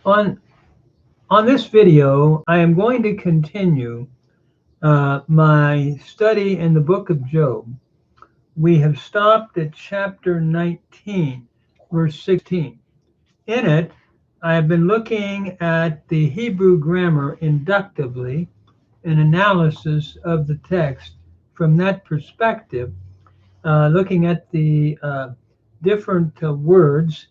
On this video, I am going to continue my study in the book of Job. We have stopped at chapter 19, verse 16. In it, I have been looking at the Hebrew grammar inductively, an analysis of the text from that perspective, looking at the different words,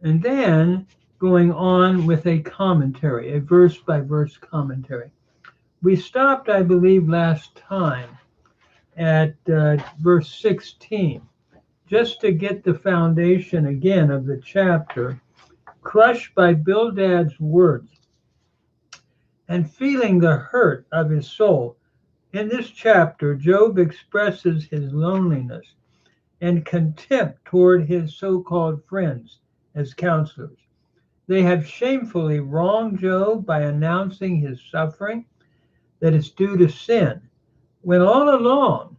and then going on with a commentary, a verse by verse commentary. We stopped, I believe, last time at verse 16, just to get the foundation again of the chapter. Crushed by Bildad's words and feeling the hurt of his soul, in this chapter, Job expresses his loneliness and contempt toward his so-called friends as counselors. They have shamefully wronged Job by announcing his suffering that is due to sin, when all along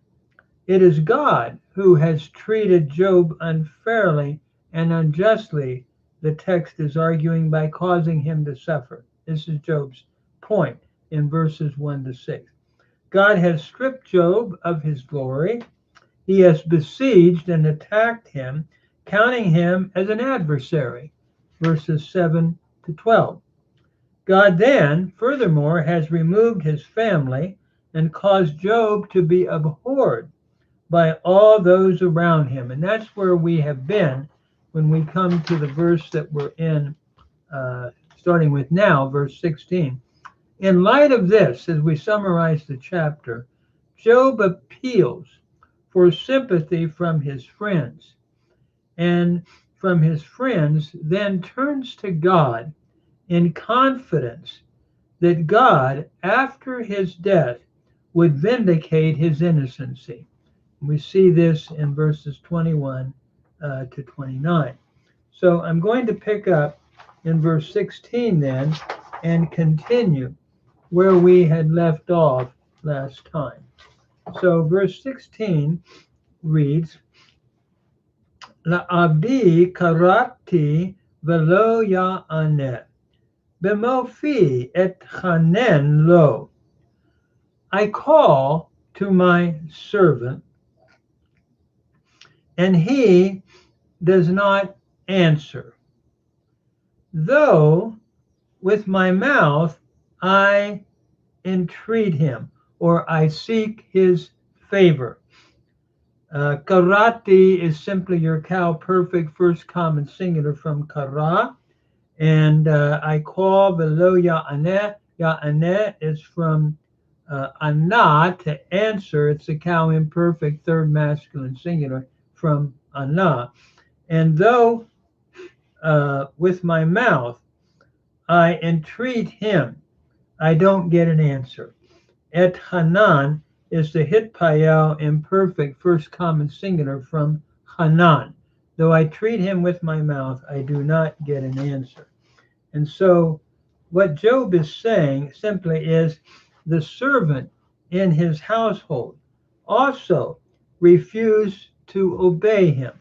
it is God who has treated Job unfairly and unjustly, the text is arguing, by causing him to suffer. This is Job's point in verses 1 to 6. God has stripped Job of his glory. He has besieged and attacked him, counting him as an adversary, verses 7 to 12. God then, furthermore, has removed his family and caused Job to be abhorred by all those around him. And that's where we have been when we come to the verse that we're in, starting with now, verse 16. In light of this, as we summarize the chapter, Job appeals for sympathy from his friends, and from his friends then turns to God in confidence that God, after his death, would vindicate his innocency. We see this in verses 21 to 29. So I'm going to pick up in verse 16 then and continue where we had left off last time. So verse 16 reads, La'abdi karati velo ya'aneh, b'mofi et chanen lo. I call to my servant, and he does not answer. Though with my mouth I entreat him, or I seek his favor. Karati is simply your cow perfect first common singular from kara, and I call below ya'aneh. Ya'aneh is from ana, to answer. It's a cow imperfect third masculine singular from ana. And though with my mouth I entreat him, I don't get an answer. Et hanan is the hitpayel imperfect first common singular from hanan. Though I treat him with my mouth, I do not get an answer. And so what Job is saying simply is the servant in his household also refused to obey him.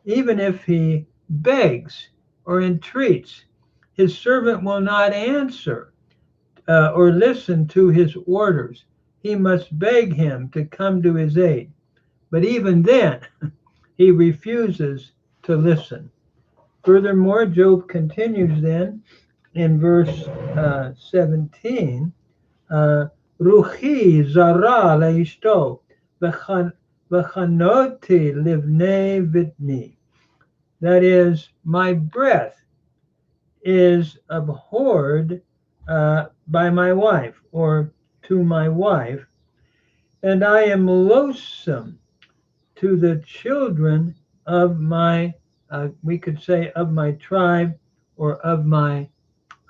Even if he begs or entreats, his servant will not answer or listen to his orders. He must beg him to come to his aid. But even then, he refuses to listen. Furthermore, Job continues then in verse 17, Ruchi zara leishto v'chanoti livnei vitni. That is, my breath is abhorred by my wife, or to my wife, and I am loathsome to the children of my, we could say, of my tribe, or of my,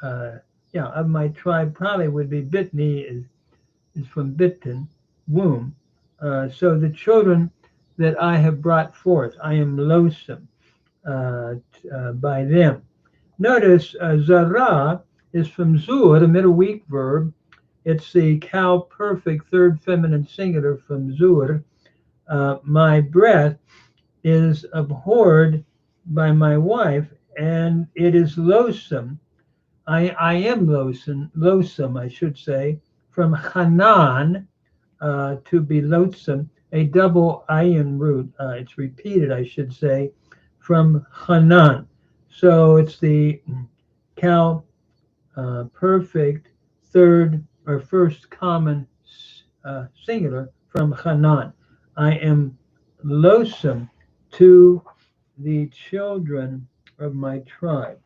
of my tribe. Probably would be Bitni, is from Bitin, womb. So the children that I have brought forth, I am loathsome by them. Notice zara is from zur, the middle weak verb. It's the cow perfect third feminine singular from zur. My breath is abhorred by my wife, and it is loathsome I am loathsome, I should say, from Hanan, to be loathsome, a double ayin root. It's repeated, I should say, from Hanan. So it's the cal perfect third or first common singular from Hanan. I am loathsome to the children of my tribe,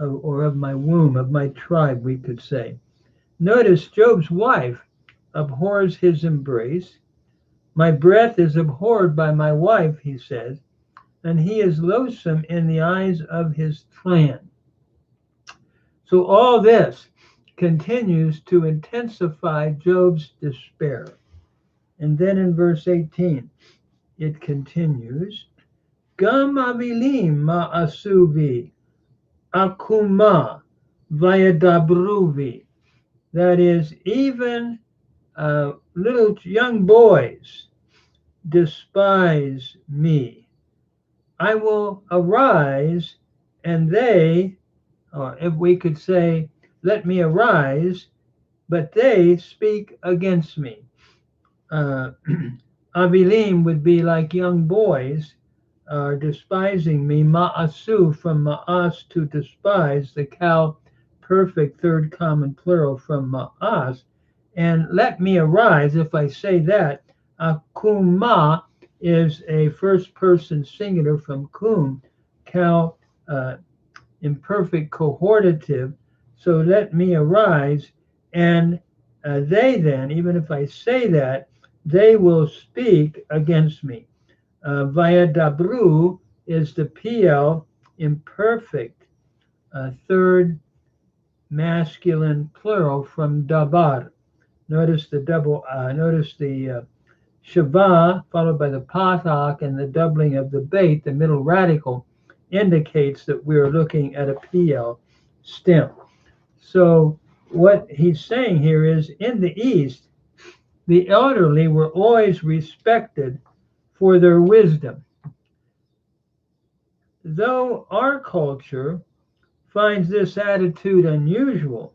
or of my womb, of my tribe, we could say. Notice Job's wife abhors his embrace. My breath is abhorred by my wife, he says, and he is loathsome in the eyes of his clan. So all this continues to intensify Job's despair. And then in verse 18, it continues, Gam avilim ma'asuvi, akuma vayadabruvi. That is, even little young boys despise me. I will arise, and they, or if we could say, let me arise, but they speak against me. Avilim would be like young boys despising me. Ma'asu, from ma'as, to despise, the cal perfect third common plural from ma'as. And let me arise, if I say that, akuma is a first person singular from kum, cal imperfect cohortative. So let me arise, and they then, even if I say that, they will speak against me. Vayadabru is the PL imperfect third masculine plural from dabar. Notice the shava followed by the pathak, and the doubling of the bait, the middle radical, indicates that we're looking at a PL stem. So what he's saying here is, in the East, the elderly were always respected for their wisdom. Though our culture finds this attitude unusual,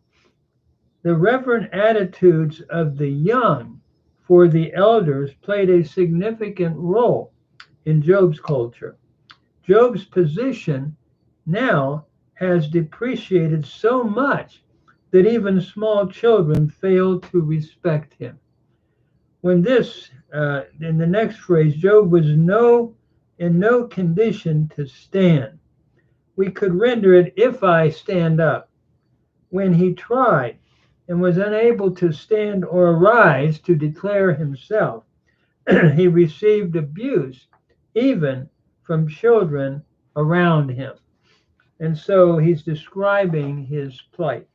the reverent attitudes of the young for the elders played a significant role in Job's culture. Job's position now has depreciated so much that even small children fail to respect him. When this, in the next phrase, Job was in no condition to stand. We could render it, if I stand up. When he tried and was unable to stand or arise to declare himself, he received abuse even from children around him. And so he's describing his plight.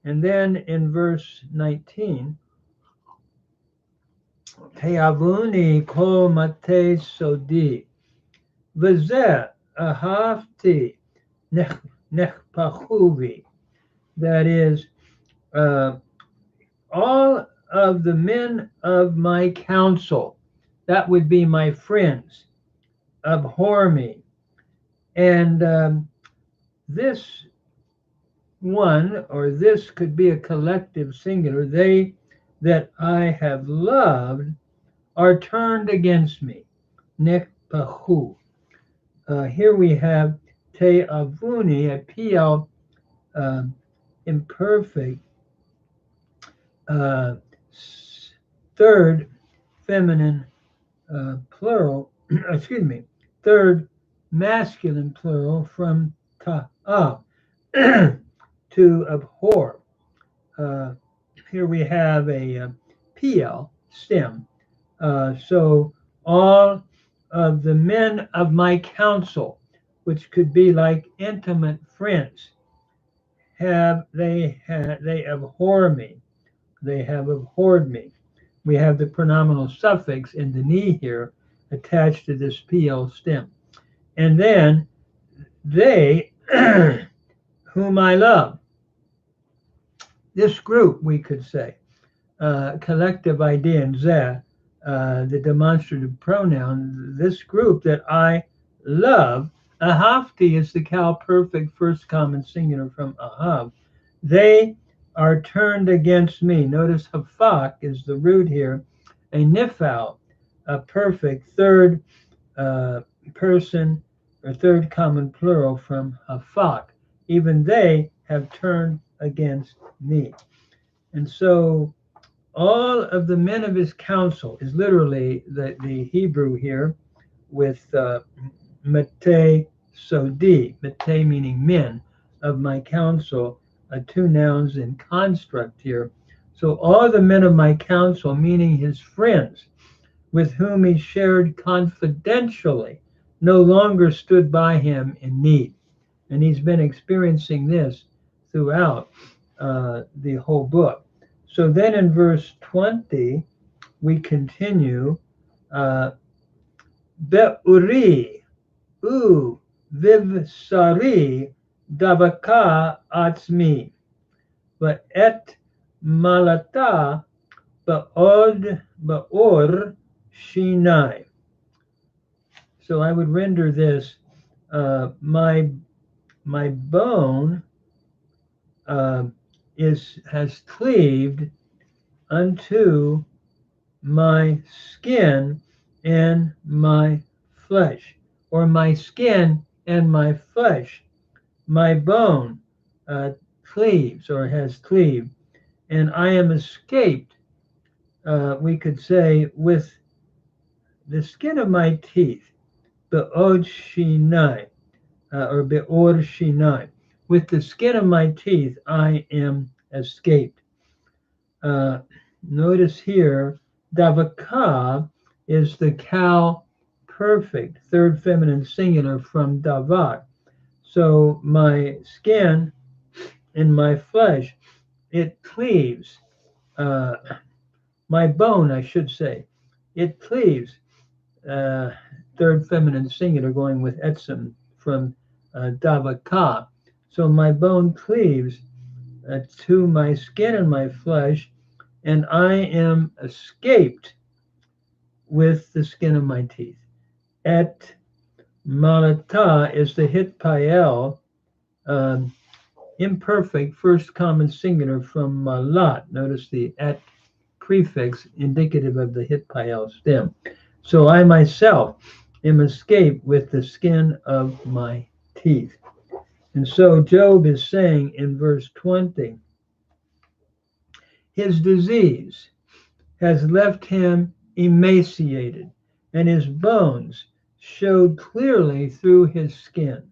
And then in verse 19, Te'avuni kol mate sodi, v'zeh ahavti nechpachuvi. That is, all of the men of my counsel, that would be my friends, abhor me. And this one, or this could be a collective singular, they that I have loved are turned against me. Nekpahu. Here we have te avuni, a PL imperfect third feminine plural, third masculine plural from ta'ah, to abhor. Here we have a PL stem. So all of the men of my counsel, which could be like intimate friends, they abhor me. They have abhorred me. We have the pronominal suffix in the ni here attached to this PL stem. And then they whom I love. This group, we could say, collective idea in zeh, the demonstrative pronoun, this group that I love Ahavti is the cow perfect first common singular from ahav. They are turned against me. Notice hafak is the root here. A nifal, a perfect third uh, person or third common plural from hafak. Even they have turned against me. And so all of the men of his counsel is literally the Hebrew here with mete sodi, mete meaning men of my counsel, two nouns in construct here. So all the men of my counsel, meaning his friends, with whom he shared confidentially, no longer stood by him in need. And he's been experiencing this throughout the whole book. So then in verse 20, we continue, Be'uri u vivsari davaka atzmi, et malata ba'or shinai. So I would render this, my bone has cleaved unto my skin and my flesh, or my skin and my flesh, my bone cleaves or has cleaved, and I am escaped, we could say, with the skin of my teeth, be'od shinai, or be'or shinai. With the skin of my teeth, I am escaped. Notice here, davaka is the cow perfect, third feminine singular from davak. So my skin and my flesh, it cleaves. My bone, I should say, it cleaves. Third feminine singular going with etzem from davaka. So my bone cleaves to my skin and my flesh, and I am escaped with the skin of my teeth. Et malata is the hit pael, imperfect first common singular from malat. Notice the et prefix indicative of the hit pael stem. So I myself am escaped with the skin of my teeth. And so Job is saying in verse 20, his disease has left him emaciated, and his bones showed clearly through his skin.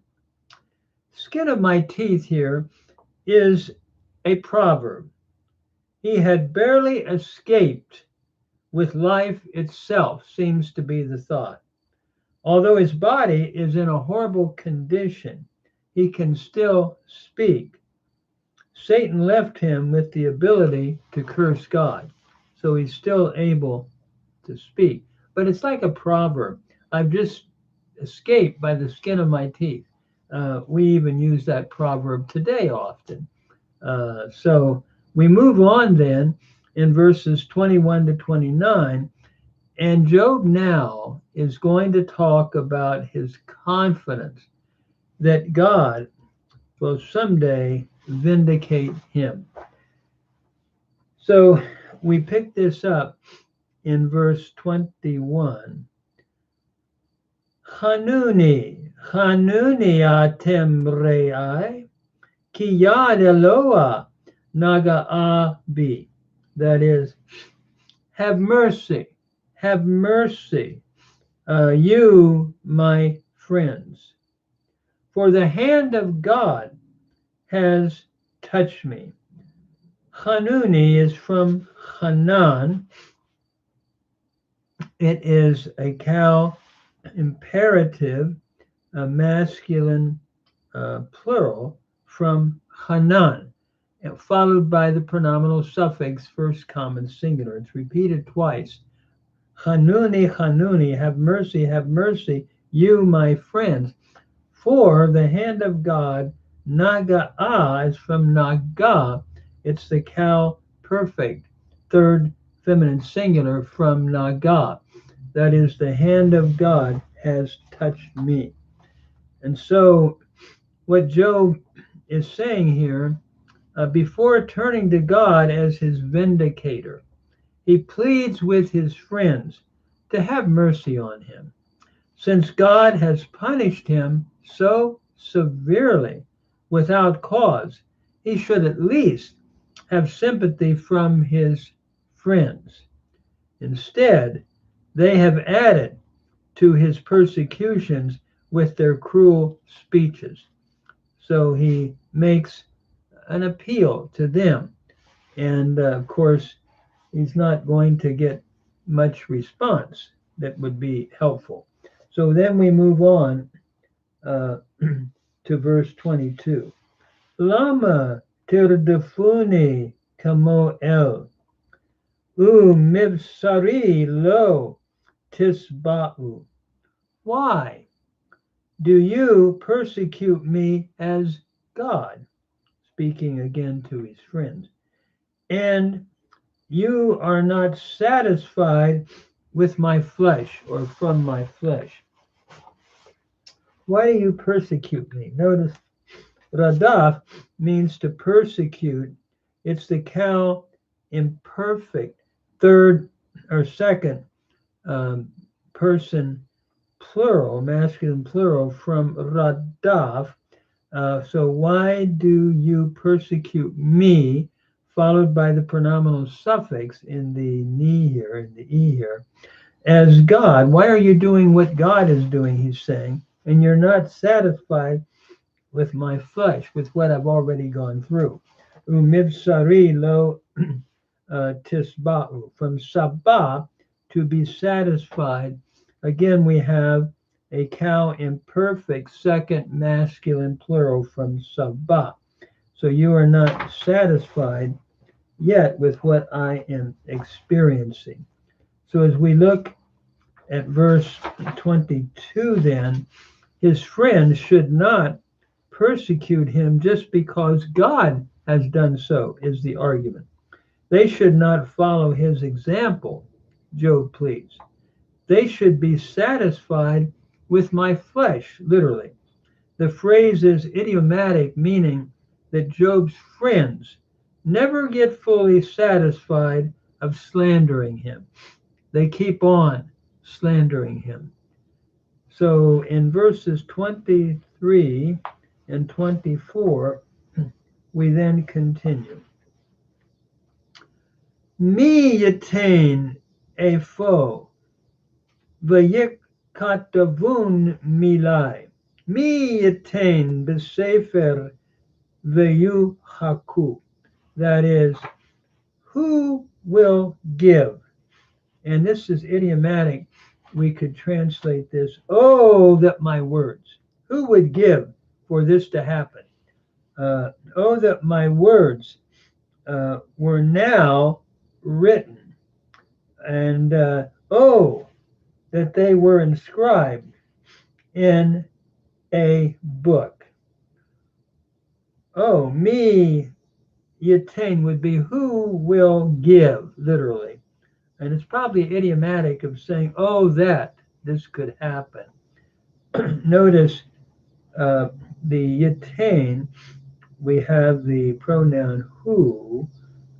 Skin of my teeth here is a proverb. He had barely escaped with life itself, seems to be the thought. Although his body is in a horrible condition, he can still speak. Satan left him with the ability to curse God, so he's still able to speak. But it's like a proverb. I've just escaped by the skin of my teeth. We even use that proverb today often. So we move on then in verses 21 to 29, and Job now is going to talk about his confidence that God will someday vindicate him. So we pick this up in verse 21. Hanuni atem re'ai, ki yad Eloah naga'a bi. That is, have mercy, you, my friends, for the hand of God has touched me. Hanuni is from Hanan. It is a cow imperative, a masculine plural from Hanan, followed by the pronominal suffix first common singular. It's repeated twice. Hanuni, have mercy, you, my friends. For the hand of God, naga'a is from naga. It's the cow perfect, third feminine singular from naga. That is, the hand of God has touched me. And so what Job is saying here, before turning to God as his vindicator, he pleads with his friends to have mercy on him. Since God has punished him so severely without cause, he should at least have sympathy from his friends. Instead, they have added to his persecutions with their cruel speeches. So he makes an appeal to them. And of course, he's not going to get much response that would be helpful. So then we move on to verse 22. Lama tirdafuni kamo el mibsari lo tisba'u. Why do you persecute me as God? Speaking again to his friends. And you are not satisfied with my flesh or from my flesh. Why do you persecute me? Notice radaf means to persecute. It's the cow imperfect third or second person plural, masculine plural from radaf. So why do you persecute me, followed by the pronominal suffix in the ni here, in the e here, as God? Why are you doing what God is doing, he's saying, and you're not satisfied with my flesh, with what I've already gone through? Umibsari lo tisba'u. From sabah, to be satisfied. Again, we have a cow imperfect second masculine plural from sabah. So you are not satisfied yet with what I am experiencing. So as we look at verse 22, then, his friends should not persecute him just because God has done so, is the argument. They should not follow his example, Job pleads. They should be satisfied with my flesh, literally. The phrase is idiomatic, meaning that Job's friends never get fully satisfied of slandering him. They keep on slandering him. So in verses 23 and 24, we then continue. Mi yatain a foe, vayikatavun milai. Mi yatain besefer vayu haku. That is, who will give? And this is idiomatic. We could translate this, oh, that my words. Who would give for this to happen? Oh, that my words were now written. And oh, that they were inscribed in a book. Oh, me yatain would be who will give, literally. And it's probably idiomatic of saying, oh, that this could happen. Notice the yatain, we have the pronoun who,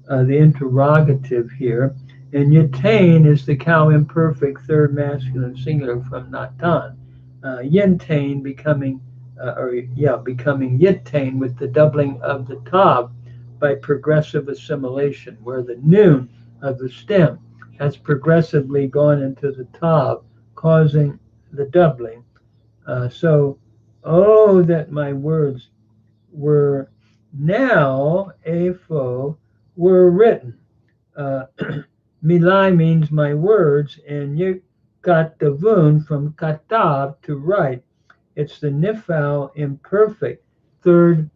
the interrogative here, and yatain is the cow imperfect third masculine singular from natan. Yintain becoming, becoming yitain with the doubling of the tav by progressive assimilation, where the noon of the stem has progressively gone into the tav, causing the doubling. So, oh, that my words were now, apho, were written. Milai means my words, and yikatavun from katav, to write. It's the nifal imperfect third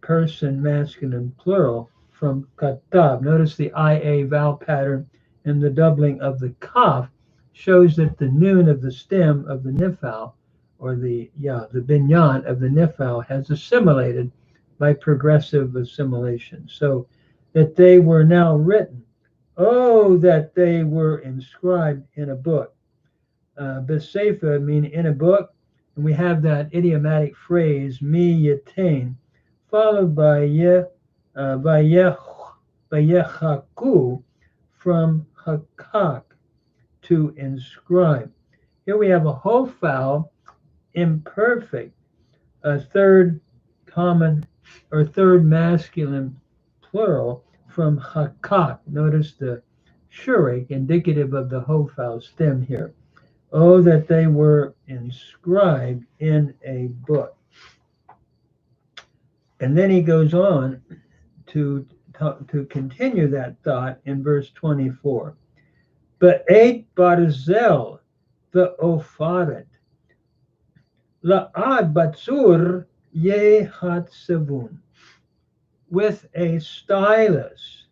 person masculine plural from katav. Notice the ia vowel pattern and the doubling of the kaf shows that the noon of the stem of the nifal, or the binyan of the nifal, has assimilated by progressive assimilation. So that they were now written. Oh, that they were inscribed in a book. Besefa mean in a book. And we have that idiomatic phrase, mi yitain, followed by vayechaku, from hakak, to inscribe. Here we have a whole vowel, imperfect, a third common or third masculine plural from hakak. Notice the shurik, indicative of the hofal stem here. Oh, that they were inscribed in a book. And then he goes on to continue that thought in verse 24. Be'et barzel ve'ofaret la'ad batsur yehat sevun, with a stylus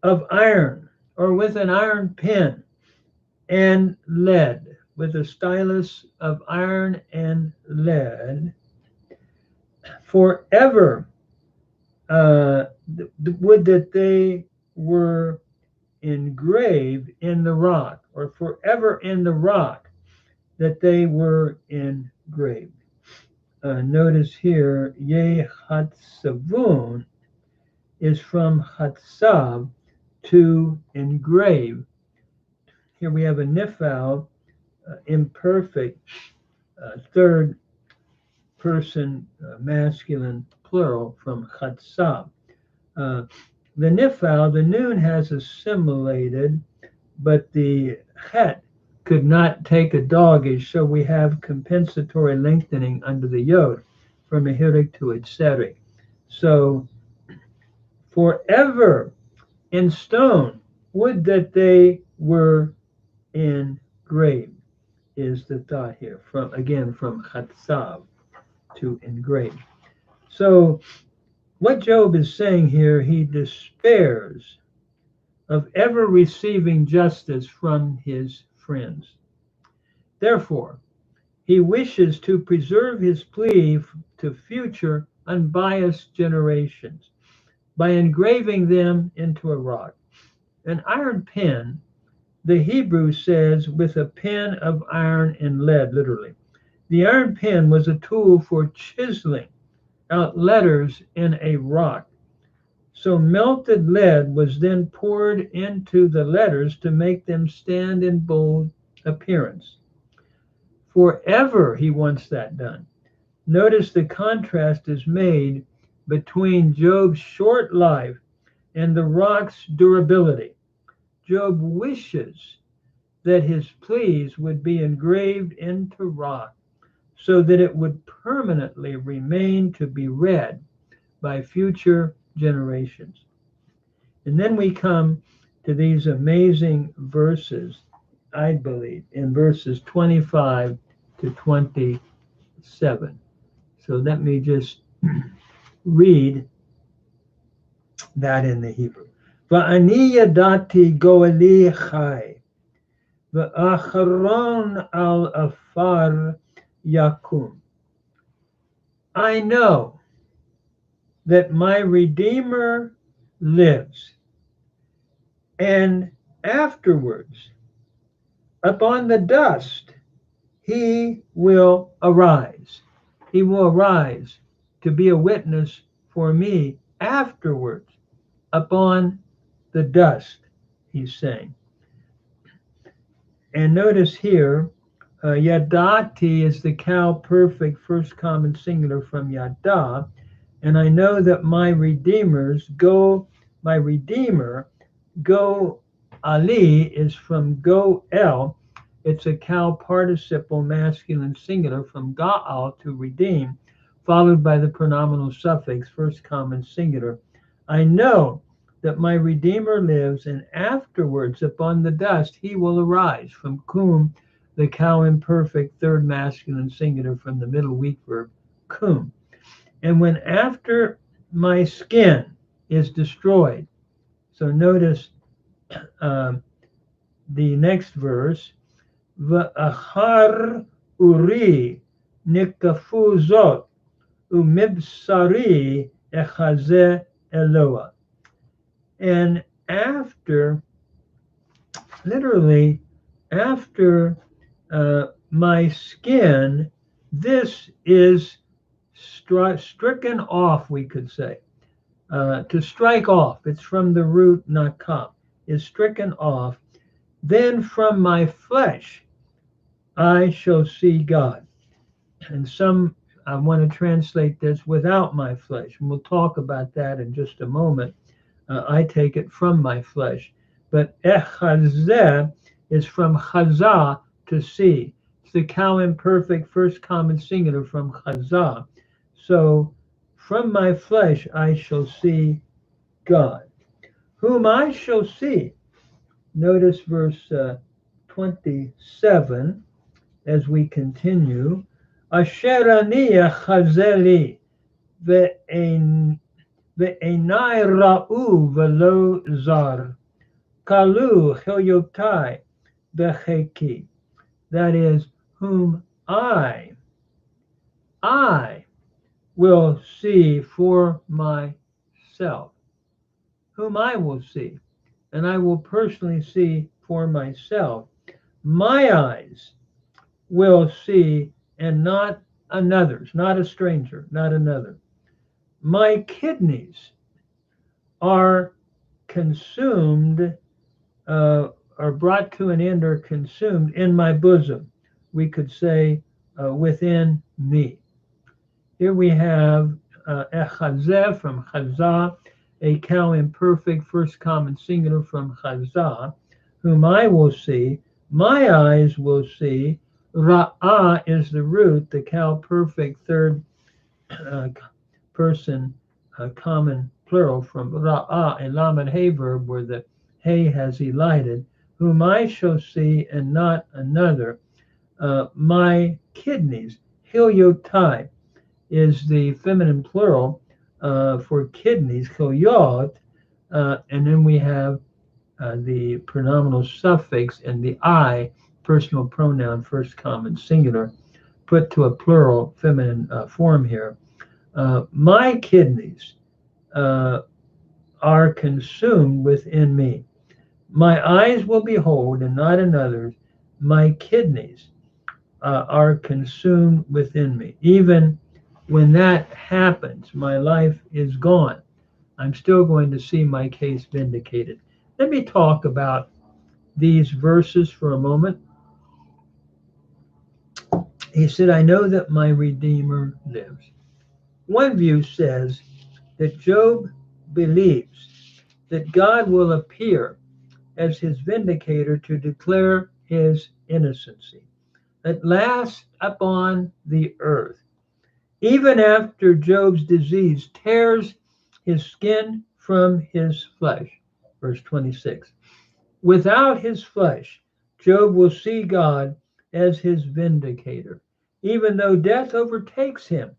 of iron, or with an iron pen and lead, with a stylus of iron and lead, forever would that they were engraved in the rock, or forever in the rock that they were engraved. Notice here, Ye Hatsavun is from Hatsav, to engrave. Here we have a nifal, imperfect, third person masculine plural from Hatsav. The nifal, the noon has assimilated, but the het could not take a dogish, so we have compensatory lengthening under the yod from a hirik to a tzerik. So forever in stone, would that they were engraved, is the thought here. From Chatzav, to engrave. So what Job is saying here, he despairs of ever receiving justice from his friends. Therefore, he wishes to preserve his plea to future unbiased generations by engraving them into a rock. An iron pen, the Hebrew says, with a pen of iron and lead, literally. The iron pen was a tool for chiseling out letters in a rock. So melted lead was then poured into the letters to make them stand in bold appearance. Forever he wants that done. Notice the contrast is made between Job's short life and the rock's durability. Job wishes that his pleas would be engraved into rock, so that it would permanently remain to be read by future generations. And then we come to these amazing verses, I believe, in verses 25 to 27. So let me just read that in the Hebrew. Va'ani yadati goeli chai, va'acharon al afar yakum. I know that my Redeemer lives, and afterwards, upon the dust, he will arise. He will arise to be a witness for me afterwards, upon the dust, he's saying. And notice here, yadati is the cow perfect first common singular from yada, and I know that my Redeemer, go ali, is from go el. It's a cow participle masculine singular from ga'al, to redeem, followed by the pronominal suffix first common singular. I know that my Redeemer lives, and afterwards upon the dust he will arise, from kum, the cow imperfect third masculine singular from the middle weak verb kum. And when after my skin is destroyed, so notice the next verse, v'achar uri nikafuzot umibsari echazeh Eloah. And after, literally, after my skin This is stricken off, we could say. To strike off, it's from the root nakam, is stricken off. Then from my flesh I shall see God. And some, I want to translate this without my flesh. And we'll talk about that in just a moment. I take it from my flesh. But echazeh is from chazah, to see. It's the cow imperfect first common singular from chazah. So from my flesh I shall see God. Whom I shall see. Notice verse 27 as we continue. Asher ani achazeli ve'enai ra'u velo zar kalu hilyotai becheki. That is, whom I will see for myself. Whom I will see, and I will personally see for myself. My eyes will see, and not another's, not a stranger, not another. My kidneys are consumed, are brought to an end, or consumed in my bosom. We could say within me. Here we have echazeh from chazah, a cow imperfect first common singular from chazah, whom I will see, my eyes will see. Ra'ah is the root, the cow perfect third person common plural from ra'ah, a lamed hay verb where the hay has elided, whom I shall see and not another. My kidneys, hilyotai, is the feminine plural for kidneys, hilyot, and then we have the pronominal suffix and the I, personal pronoun, first common singular, put to a plural feminine form here. My kidneys are consumed within me. My eyes will behold and not another's. My kidneys are consumed within me. Even when that happens, my life is gone. I'm still going to see my case vindicated. Let me talk about these verses for a moment. He said, I know that my Redeemer lives. One view says that Job believes that God will appear as his vindicator to declare his innocency at last upon the earth, even after Job's disease tears his skin from his flesh. Verse 26. Without his flesh, Job will see God as his vindicator. Even though death overtakes him,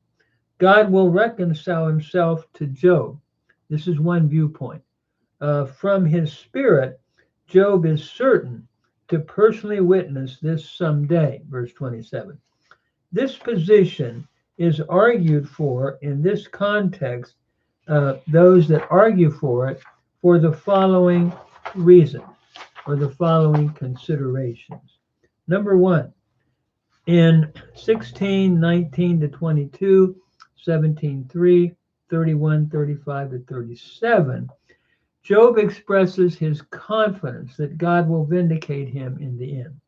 God will reconcile himself to Job. This is one viewpoint. From his spirit, Job is certain to personally witness this someday. Verse 27. This position is argued for in this context, those that argue for it, for the following reasons, or the following considerations. Number one, in 16:19 to 22, 17:3, 31, 35 to 37, Job expresses his confidence that God will vindicate him in the end.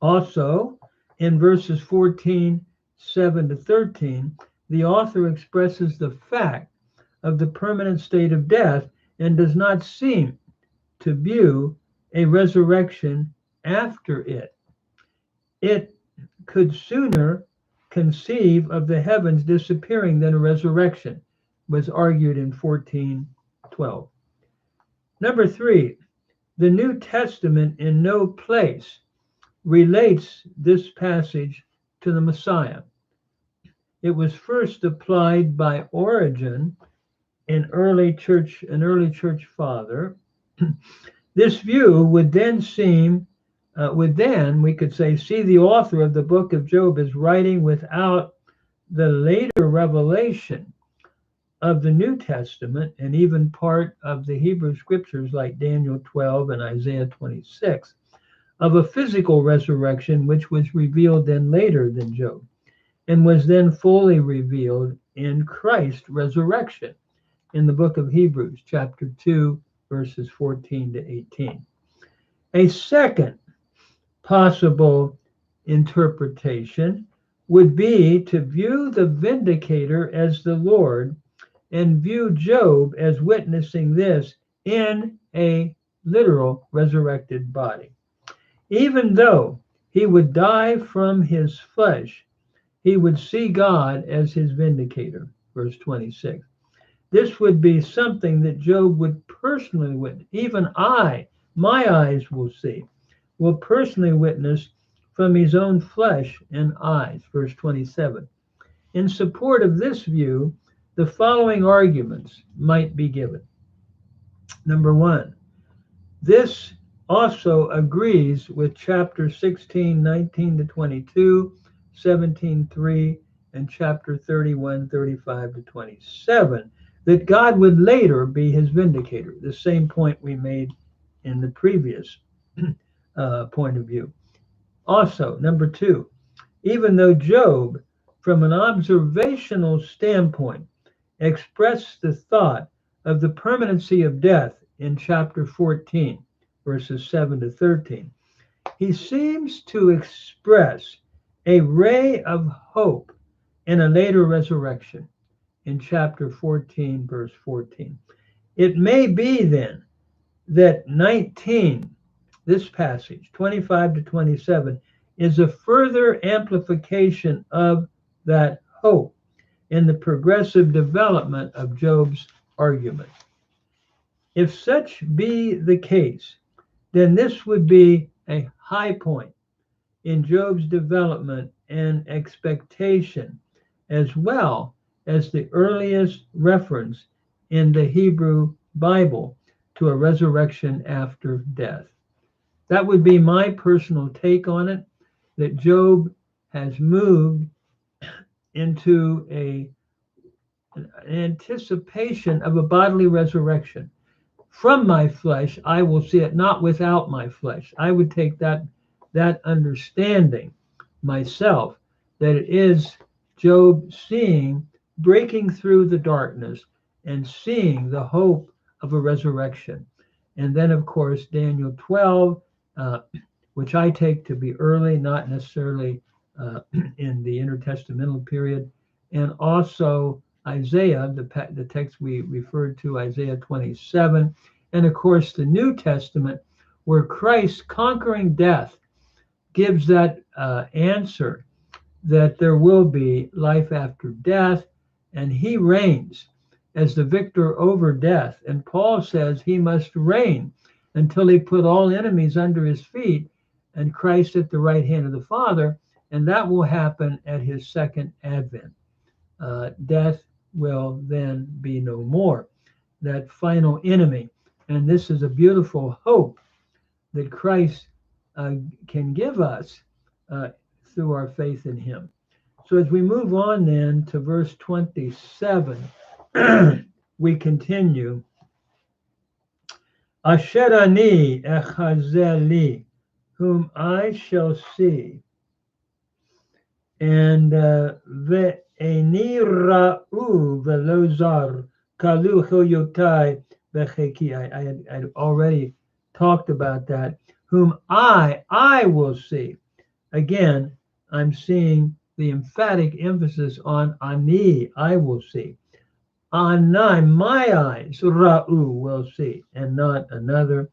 Also, in verses 14:7 to 13, the author expresses the fact of the permanent state of death and does not seem to view a resurrection after it. It could sooner conceive of the heavens disappearing than a resurrection, was argued in 14:12. Number three, the New Testament in no place relates this passage to the Messiah. It was first applied by Origen, an early church father. This view would then we could say, see the author of the book of Job as writing without the later revelation of the New Testament and even part of the Hebrew scriptures like Daniel 12 and Isaiah 26. of a physical resurrection, which was revealed then later than Job, and was then fully revealed in Christ's resurrection in the book of Hebrews, chapter 2, verses 14 to 18. A second possible interpretation would be to view the vindicator as the Lord and view Job as witnessing this in a literal resurrected body. Even though he would die from his flesh, he would see God as his vindicator. Verse 26. This would be something that Job would personally witness. Even my eyes will personally witness from his own flesh and eyes. Verse 27. In support of this view, the following arguments might be given. Number one, this also agrees with chapter 16, 19 to 22, 17:3, and chapter 31, 35 to 27, that God would later be his vindicator, the same point we made in the previous point of view. Also, number two, even though Job, from an observational standpoint, expressed the thought of the permanency of death in chapter 14, verses 7 to 13, he seems to express a ray of hope in a later resurrection in chapter 14, verse 14. It may be then that 19, this passage, 25 to 27, is a further amplification of that hope in the progressive development of Job's argument. If such be the case, then this would be a high point in Job's development and expectation, as well as the earliest reference in the Hebrew Bible to a resurrection after death. That would be my personal take on it, that Job has moved into an anticipation of a bodily resurrection. From my flesh, I will see it, not without my flesh. I would take that understanding myself, that it is Job breaking through the darkness and seeing the hope of a resurrection. And then, of course, Daniel 12, which I take to be early, not necessarily in the intertestamental period, and also Isaiah, the text we referred to, Isaiah 27, and of course the New Testament, where Christ conquering death gives that answer that there will be life after death, and he reigns as the victor over death. And Paul says he must reign until he put all enemies under his feet, and Christ at the right hand of the Father, and that will happen at his second advent. Death will then be no more, that final enemy. And this is a beautiful hope that Christ can give us through our faith in him. So as we move on then to verse 27, we continue. Asher ani echazeli, whom I shall see, and ve'eni ra'u ve'lo kalu choyotai becheki. I had already talked about that. Whom I will see. Again, I'm seeing the emphatic emphasis on ani, I will see. Anai, my eyes, ra'u, will see, and not another.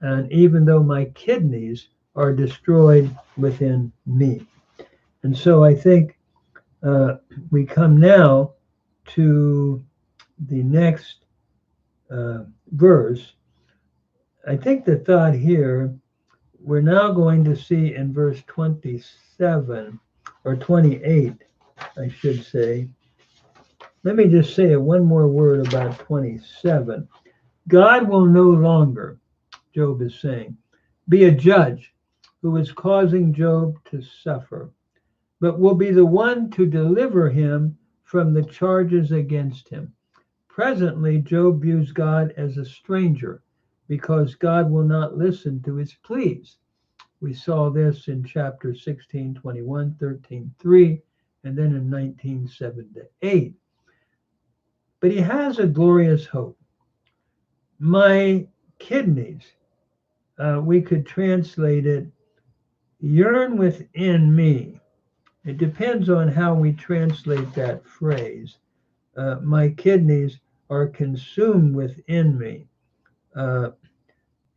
And even though my kidneys are destroyed within me. And so I think we come now to the next verse. I think the thought here, we're now going to see in verse 27, or 28, I should say. Let me just say one more word about 27. God will no longer, Job is saying, be a judge who is causing Job to suffer, but will be the one to deliver him from the charges against him. Presently, Job views God as a stranger because God will not listen to his pleas, We saw this in chapter 16, 21, 13, 3, and then in 19, 7 to 8. But he has a glorious hope. My kidneys, we could translate it, yearn within me. It depends on how we translate that phrase. My kidneys are consumed within me.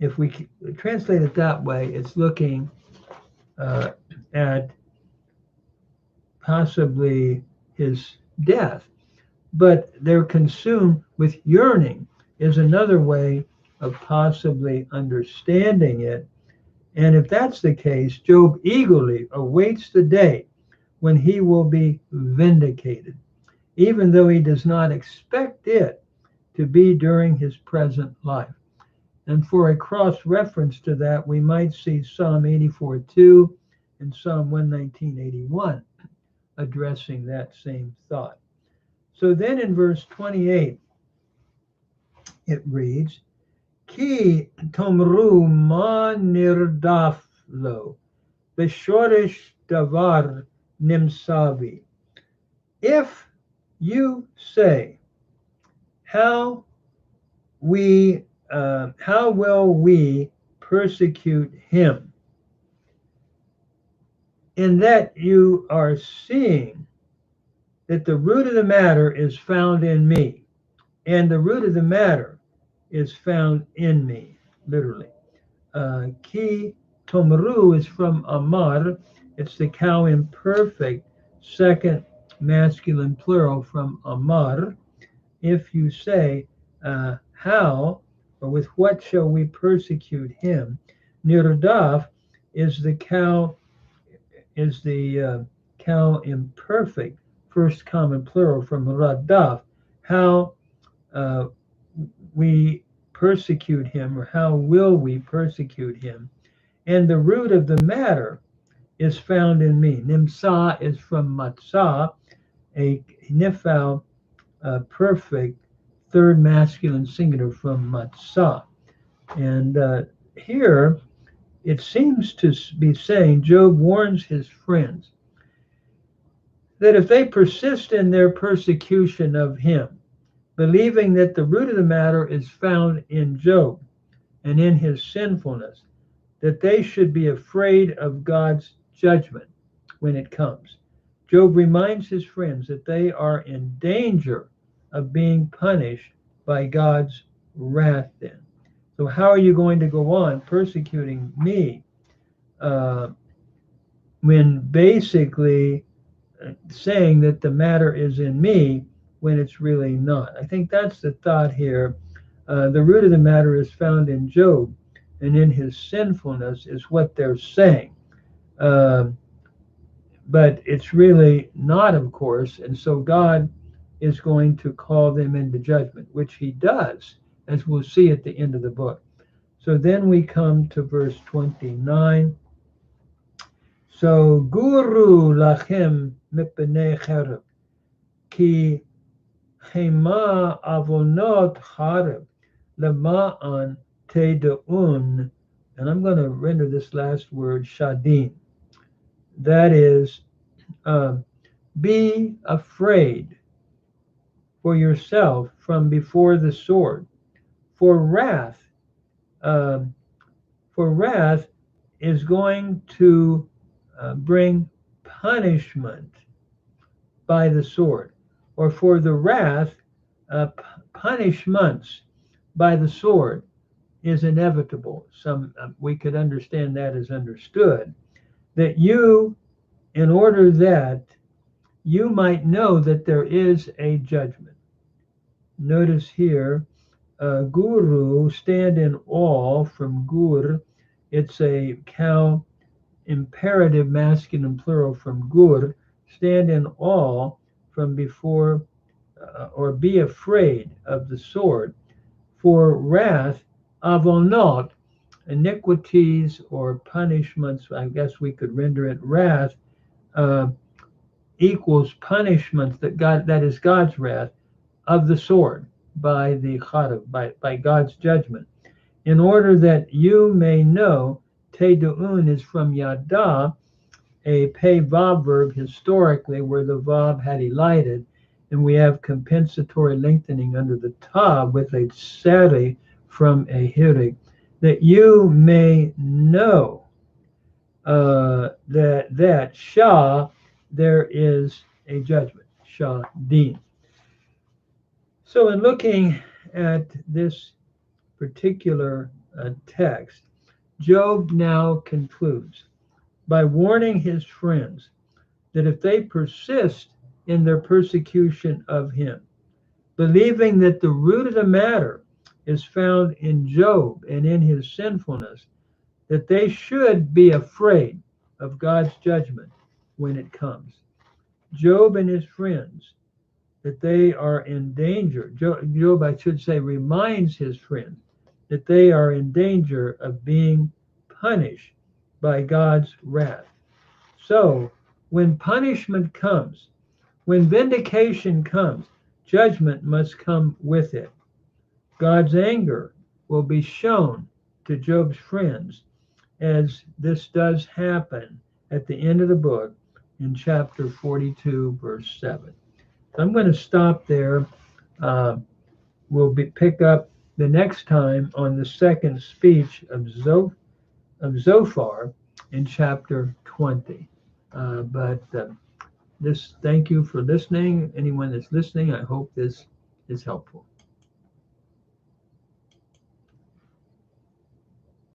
If we translate it that way, it's looking at possibly his death, but they're consumed with yearning is another way of possibly understanding it. And if that's the case, Job eagerly awaits the day when he will be vindicated, even though he does not expect it to be during his present life. And for a cross-reference to that, we might see Psalm 84:2 and Psalm 119:81 addressing that same thought. So then in verse 28, it reads, Ki tomru ma nirdaf lo, b'shorish davar nimsavi. If you say, how will we persecute him? In that you are seeing that the root of the matter is found in me, and the root of the matter is found in me, literally. Ki tomru is from amar. It's the cow imperfect, second masculine plural from amar. If you say, how or with what shall we persecute him? Nirdaf is the cow imperfect, first common plural from radaf. How we persecute him, or how will we persecute him? And the root of the matter is found in me. Nimsa is from matzah, a nifal perfect, third masculine singular from matzah. And here it seems to be saying, Job warns his friends that if they persist in their persecution of him, believing that the root of the matter is found in Job and in his sinfulness, that they should be afraid of God's judgment when it comes. Job reminds his friends that they are in danger of being punished by God's wrath then. So how are you going to go on persecuting me when basically saying that the matter is in me when it's really not? I think that's the thought here. The root of the matter is found in Job, and in his sinfulness is what they're saying. But it's really not, of course, and so God is going to call them into judgment, which he does, as we'll see at the end of the book. So then we come to verse 29. So, Guru lachem mipnei cherub, ki chema avonot charib, lema'an tedaun, and I'm going to render this last word shadin. That is, be afraid for yourself from before the sword. For wrath is going to bring punishment by the sword, or for the wrath, punishments by the sword is inevitable. We could understand that as understood, that you, in order that you might know that there is a judgment. Notice here, guru, stand in awe, from gur. It's a cow imperative masculine plural from gur. Stand in awe from before, or be afraid of the sword. For wrath, avonot, iniquities or punishments, I guess we could render it wrath, equals punishments that is God's wrath of the sword by the charav, by God's judgment, in order that you may know Tedu'un is from yada, a pay vav verb historically where the vav had elided, and we have compensatory lengthening under the ta with a tseri from a hirig, that you may know that shah, there is a judgment, shah din. So in looking at this particular text, Job now concludes by warning his friends that if they persist in their persecution of him, believing that the root of the matter is found in Job and in his sinfulness, that they should be afraid of God's judgment when it comes. Job and his friends, that they are in danger. Job, I should say, reminds his friends that they are in danger of being punished by God's wrath. So, when punishment comes, when vindication comes, judgment must come with it. God's anger will be shown to Job's friends, as this does happen at the end of the book in chapter 42, verse 7. So I'm going to stop there. We'll pick up the next time on the second speech of Zophar in chapter 20. Thank you for listening. Anyone that's listening, I hope this is helpful.